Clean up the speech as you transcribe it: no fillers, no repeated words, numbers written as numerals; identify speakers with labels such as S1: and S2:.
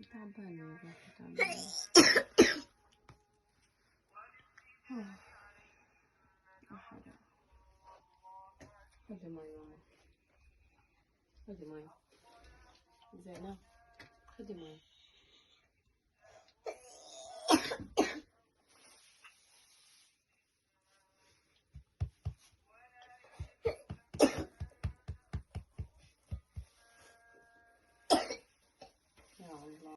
S1: تعبانة يا روحي تعبانة. حرام. خدي مي ماما، خدي مي زينة، خدي مي.